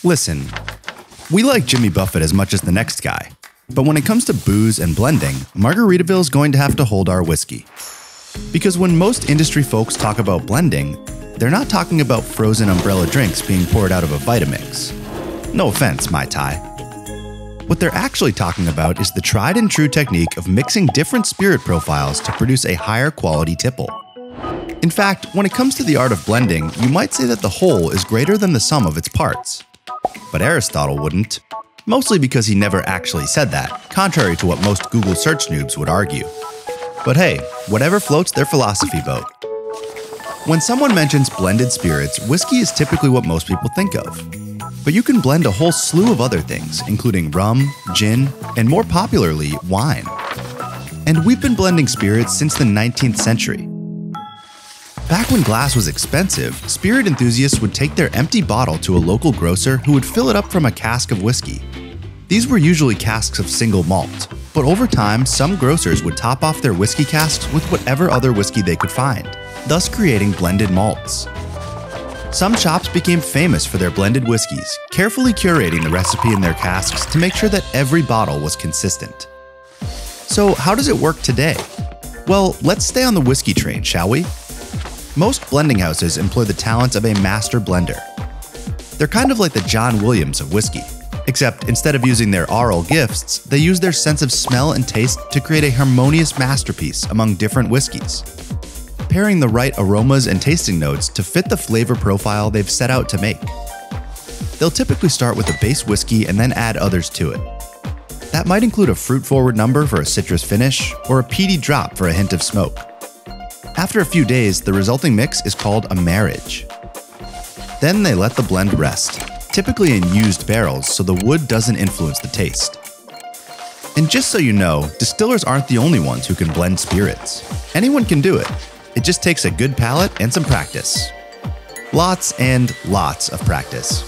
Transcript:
Listen, we like Jimmy Buffett as much as the next guy, but when it comes to booze and blending, Margaritaville's going to have to hold our whiskey. Because when most industry folks talk about blending, they're not talking about frozen umbrella drinks being poured out of a Vitamix. No offense, Mai Tai. What they're actually talking about is the tried and true technique of mixing different spirit profiles to produce a higher quality tipple. In fact, when it comes to the art of blending, you might say that the whole is greater than the sum of its parts. But Aristotle wouldn't. Mostly because he never actually said that, contrary to what most Google search noobs would argue. But hey, whatever floats their philosophy boat. When someone mentions blended spirits, whiskey is typically what most people think of. But you can blend a whole slew of other things, including rum, gin, and more popularly, wine. And we've been blending spirits since the 19th century. Back when glass was expensive, spirit enthusiasts would take their empty bottle to a local grocer who would fill it up from a cask of whiskey. These were usually casks of single malt, but over time, some grocers would top off their whiskey casks with whatever other whiskey they could find, thus creating blended malts. Some shops became famous for their blended whiskeys, carefully curating the recipe in their casks to make sure that every bottle was consistent. So how does it work today? Well, let's stay on the whiskey train, shall we? Most blending houses employ the talents of a master blender. They're kind of like the John Williams of whiskey, except instead of using their oral gifts, they use their sense of smell and taste to create a harmonious masterpiece among different whiskeys, pairing the right aromas and tasting notes to fit the flavor profile they've set out to make. They'll typically start with a base whiskey and then add others to it. That might include a fruit-forward number for a citrus finish, or a peaty drop for a hint of smoke. After a few days, the resulting mix is called a marriage. Then they let the blend rest, typically in used barrels so the wood doesn't influence the taste. And just so you know, distillers aren't the only ones who can blend spirits. Anyone can do it. It just takes a good palate and some practice. Lots and lots of practice.